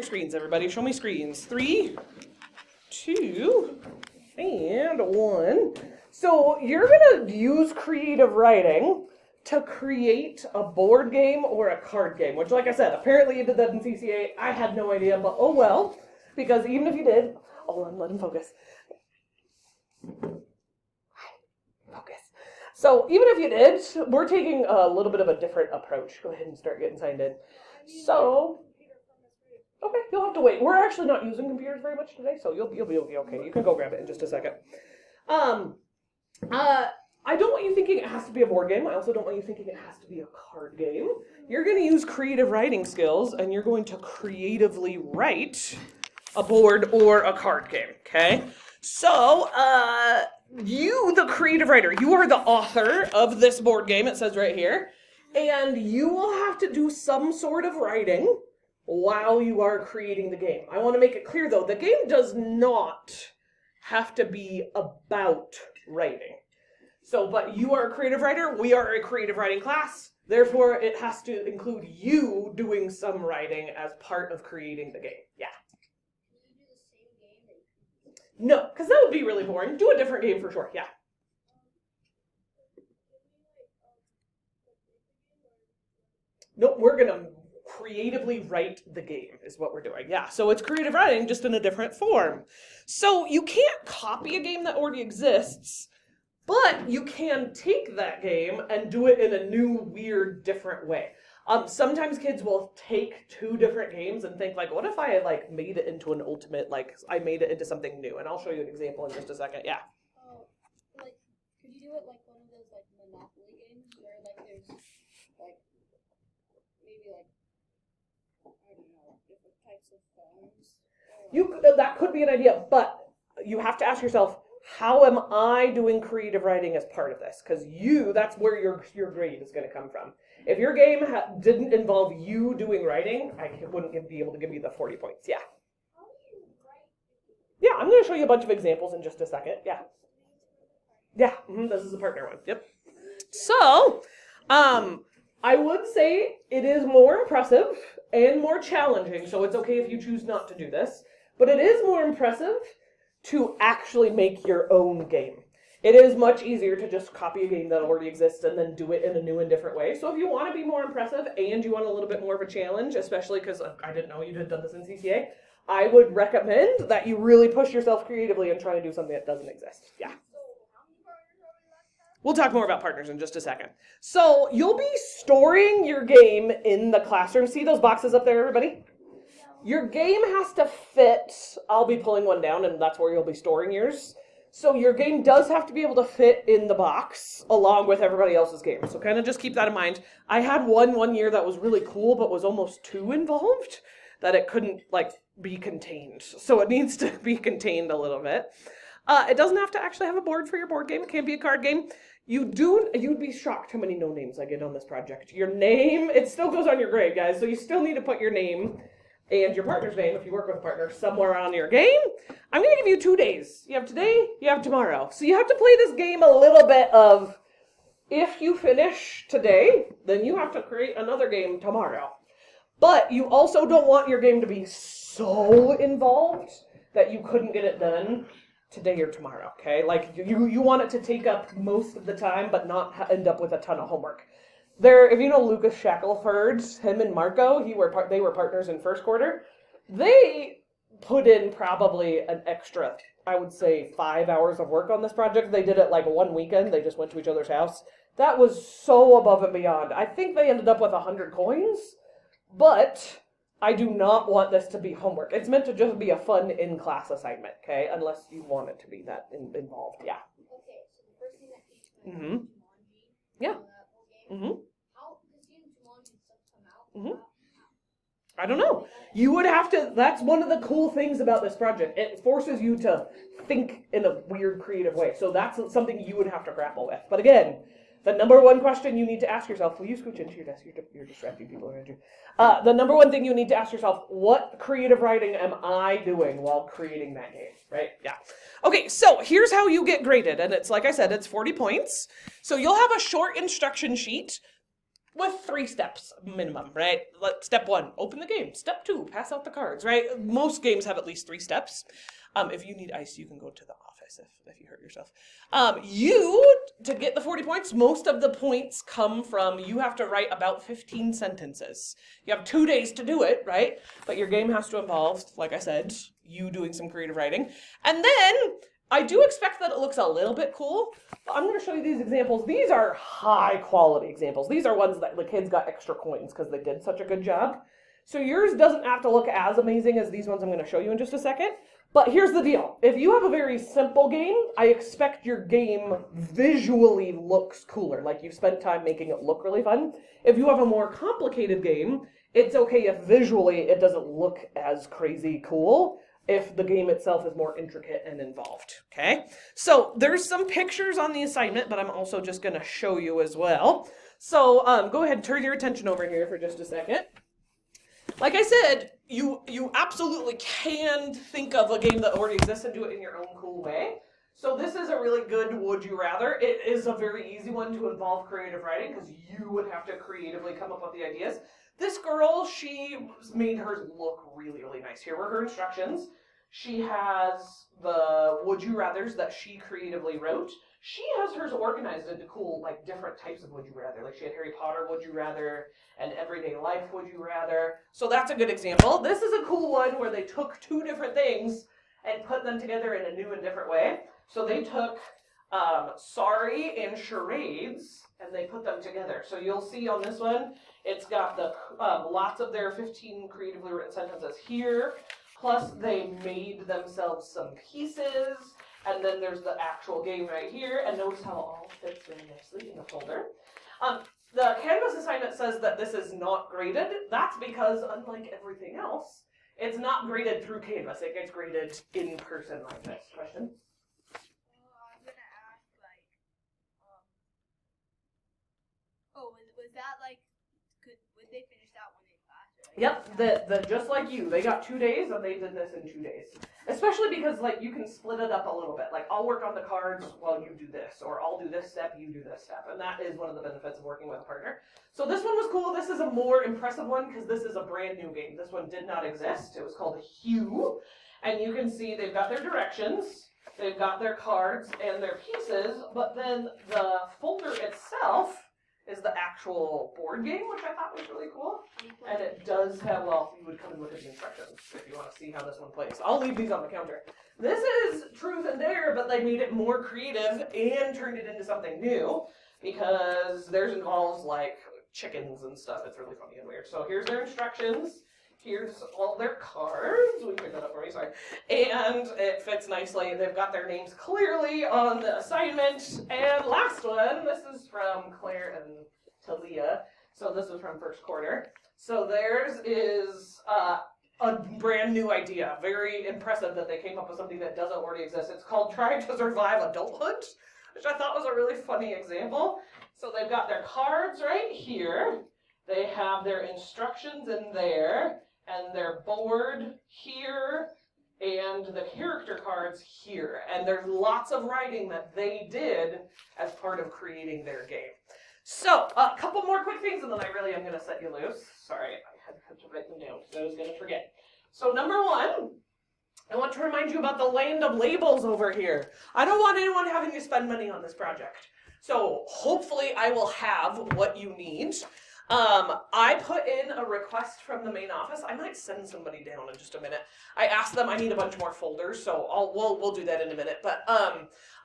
Your screens, everybody. Show me screens. 3, 2, and 1. So you're going to use creative writing to create a board game or a card game, which, like I said, apparently you did that in CCA. I had no idea, but oh well, because even if you did, hold on, let him focus. Focus. So even if you did, we're taking a little bit of a different approach. Go ahead and start getting signed in. So, okay, you'll have to wait. We're actually not using computers very much today, so you'll be okay. You can go grab it in just a second. I don't want you thinking it has to be a board game. I also don't want you thinking it has to be a card game. You're going to use creative writing skills, and you're going to creatively write a board or a card game, okay? So, you, the creative writer, you are the author of this board game, it says right here, and you will have to do some sort of writing while you are creating the game. I want to make it clear, though, the game does not have to be about writing. So, but you are a creative writer, we are a creative writing class, therefore it has to include you doing some writing as part of creating the game. Yeah. Can you do the same game that you No, because that would be really boring. Do a different game for sure, yeah. Nope, we're going to creatively write the game is what we're doing. Yeah, so it's creative writing just in a different form. So you can't copy a game that already exists, but you can take that game and do it in a new, weird, different way. Sometimes kids will take two different games and think, like, what if I, like, made it into an ultimate, like, I made it into something new? And I'll show you an example in just a second. Yeah. like, could you do it like one of those, like, Monopoly games where, like, there's, like, maybe, like, I don't know, different types of phones? That could be an idea, but you have to ask yourself, how am I doing creative writing as part of this? Because that's where your grade is going to come from. If your game didn't involve you doing writing, I wouldn't be able to give you the 40 points. Yeah. How do you write? Yeah, I'm going to show you a bunch of examples in just a second. Yeah. Yeah, this is a partner one. Yep. So, I would say it is more impressive and more challenging, so it's okay if you choose not to do this, but it is more impressive to actually make your own game. It is much easier to just copy a game that already exists and then do it in a new and different way. So if you want to be more impressive and you want a little bit more of a challenge, especially because I didn't know you had done this in CCA, I would recommend that you really push yourself creatively and try to do something that doesn't exist. Yeah. We'll talk more about partners in just a second. So you'll be storing your game in the classroom. See those boxes up there, everybody? Your game has to fit. I'll be pulling one down, and that's where you'll be storing yours. So your game does have to be able to fit in the box along with everybody else's game. So kind of just keep that in mind. I had one year that was really cool, but was almost too involved that it couldn't, like, be contained. So it needs to be contained a little bit. It doesn't have to actually have a board for your board game. It can be a card game. You'd be shocked how many no names I get on this project. Your name, it still goes on your grade, guys, so you still need to put your name and your partner's name, if you work with a partner, somewhere on your game. I'm going to give you 2 days. You have today, you have tomorrow. So you have to play this game a little bit of, if you finish today, then you have to create another game tomorrow. But you also don't want your game to be so involved that you couldn't get it done today or tomorrow, okay? Like, you want it to take up most of the time, but not end up with a ton of homework. If you know Lucas Shackelford, him and Marco, they were partners in first quarter. They put in probably an extra, I would say, 5 hours of work on this project. They did it like one weekend. They just went to each other's house. That was so above and beyond. I think they ended up with 100 coins, but I do not want this to be homework. It's meant to just be a fun in-class assignment, okay? Unless you want it to be that involved, yeah. Okay, so the first thing that came to mind Mm-hmm. Yeah. Mm-hmm. How does Jumanji stuff come out? Mm-hmm. I don't know. You would have to, that's one of the cool things about this project. It forces you to think in a weird, creative way. So that's something you would have to grapple with. But again, the number one question you need to ask yourself, will you scooch into your desk? You're distracting people around you. The number one thing you need to ask yourself, what creative writing am I doing while creating that game, right? Yeah. Okay, so here's how you get graded. And it's, like I said, it's 40 points. So you'll have a short instruction sheet with 3 steps minimum, right? Step 1, open the game. Step 2, pass out the cards, right? Most games have at least 3 steps. If you need ice, you can go to the office if you hurt yourself. To get the 40 points, most of the points come from you have to write about 15 sentences. You have 2 days to do it, right? But your game has to involve, like I said, you doing some creative writing. And then I do expect that it looks a little bit cool. But I'm going to show you these examples. These are high quality examples. These are ones that the kids got extra coins because they did such a good job. So yours doesn't have to look as amazing as these ones I'm going to show you in just a second. But here's the deal. If you have a very simple game, I expect your game visually looks cooler. Like you spent time making it look really fun. If you have a more complicated game, it's okay if visually it doesn't look as crazy cool if the game itself is more intricate and involved, okay? So there's some pictures on the assignment, but I'm also just going to show you as well. So go ahead and turn your attention over here for just a second. Like I said, you absolutely can think of a game that already exists and do it in your own cool way. So this is a really good would you rather. It is a very easy one to involve creative writing because you would have to creatively come up with the ideas. This girl, she made hers look really, really nice. Here were her instructions. She has the would you rathers that she creatively wrote. She has hers organized into cool, like, different types of would you rather. Like, she had Harry Potter would you rather and everyday life would you rather. So that's a good example. This is a cool one where they took 2 different things and put them together in a new and different way. So they took sorry and charades and they put them together. So you'll see on this one, it's got the lots of their 15 creatively written sentences here. Plus they made themselves some pieces. And then there's the actual game right here. And notice how it all fits really nicely in the folder. The Canvas assignment says that this is not graded. That's because, unlike everything else, it's not graded through Canvas. It gets graded in person like this. Question? I'm gonna ask, like, was that like, would they finish that when they passed? Yep, the just like you, they got 2 days and they did this in 2 days. Especially because, like, you can split it up a little bit. Like, I'll work on the cards while you do this, or I'll do this step, you do this step. And that is one of the benefits of working with a partner. So this one was cool. This is a more impressive one because this is a brand new game. This one did not exist. It was called Hue. And you can see they've got their directions, they've got their cards and their pieces, but then the folder itself is the actual board game, which I thought was really cool. And it does have, well, you would come and look at the instructions if you want to see how this one plays. I'll leave these on the counter. This is Truth and Dare, but they made it more creative and turned it into something new because theirs involves, like, chickens and stuff. It's really funny and weird. So here's their instructions. Here's all their cards. We picked that up for me, sorry. And it fits nicely. They've got their names clearly on the assignment. And last one, this is from Claire and Talia. So this is from first quarter. So theirs is a brand new idea. Very impressive that they came up with something that doesn't already exist. It's called Trying to Survive Adulthood, which I thought was a really funny example. So they've got their cards right here. They have their instructions in there. And their board here, and the character cards here. And there's lots of writing that they did as part of creating their game. So, a couple more quick things, and then I really am going to set you loose. Sorry, I had to write them down because I was going to forget. So, number 1, I want to remind you about the land of labels over here. I don't want anyone having to spend money on this project. So, hopefully I will have what you need. I put in a request from the main office. I might send somebody down in just a minute. I asked them, I need a bunch more folders, so we'll do that in a minute. But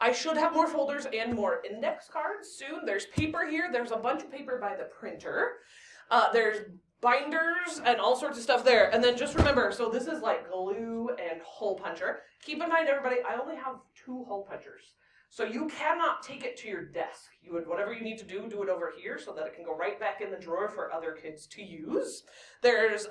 I should have more folders and more index cards soon. There's paper here. There's a bunch of paper by the printer. There's binders and all sorts of stuff there. And then just remember, so this is like glue and hole puncher. Keep in mind, everybody, I only have 2 hole punchers. So you cannot take it to your desk. You would, whatever you need to do it over here so that it can go right back in the drawer for other kids to use. There's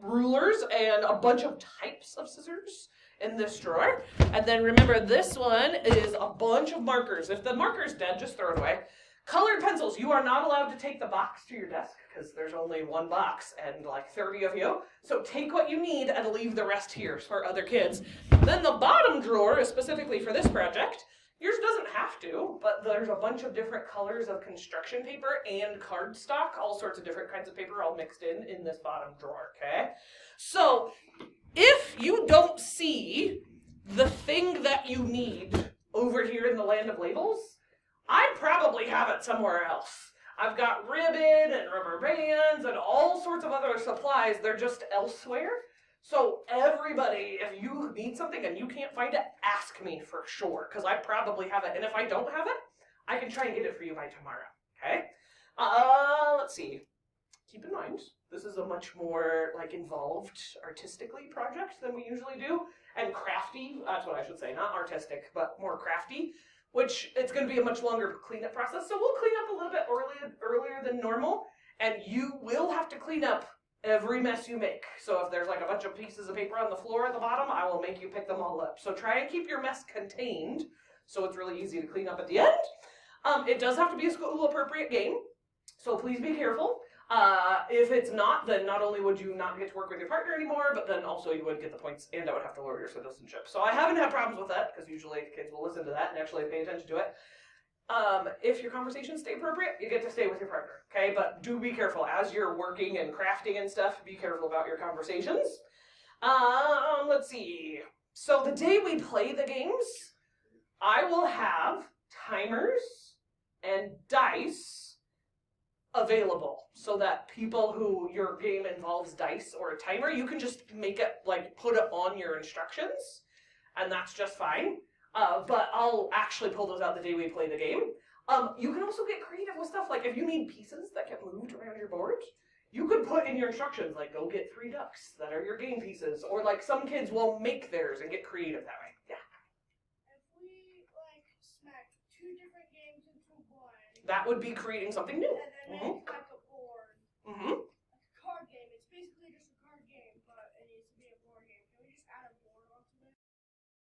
rulers and a bunch of types of scissors in this drawer. And then remember, this one is a bunch of markers. If the marker's dead, just throw it away. Colored pencils, you are not allowed to take the box to your desk because there's only 1 box and like 30 of you. So take what you need and leave the rest here for other kids. Then the bottom drawer is specifically for this project. Yours doesn't have to, but there's a bunch of different colors of construction paper and cardstock, all sorts of different kinds of paper all mixed in this bottom drawer, okay? So, if you don't see the thing that you need over here in the land of labels, I probably have it somewhere else. I've got ribbon and rubber bands and all sorts of other supplies. They're just elsewhere. So everybody, if you need something and you can't find it, ask me for sure, because I probably have it. And if I don't have it, I can try and get it for you by tomorrow, okay? Let's see. Keep in mind, this is a much more like involved artistically project than we usually do, and crafty, that's what I should say, not artistic, but more crafty, which it's going to be a much longer cleanup process. So we'll clean up a little bit earlier than normal, and you will have to clean up every mess you make. So if there's like a bunch of pieces of paper on the floor at the bottom, I will make you pick them all up. So try and keep your mess contained so it's really easy to clean up at the end. It does have to be a school appropriate game, so please be careful. If it's not, then not only would you not get to work with your partner anymore, but then also you would get the points and I would have to lower your citizenship. So I haven't had problems with that, because usually kids will listen to that and actually pay attention to it. If your conversations stay appropriate, you get to stay with your partner, okay? But do be careful. As you're working and crafting and stuff, be careful about your conversations. Let's see. So the day we play the games, I will have timers and dice available so that people who your game involves dice or a timer, you can just make it, like, put it on your instructions, and that's just fine. But I'll actually pull those out the day we play the game. You can also get creative with stuff, like if you need pieces that get moved around your board, you could put in your instructions, like, go get 3 ducks that are your game pieces, or like some kids will make theirs and get creative that way. Yeah. If we like smack 2 different games into one, That would be creating something new. and then make like a board. Mm-hmm.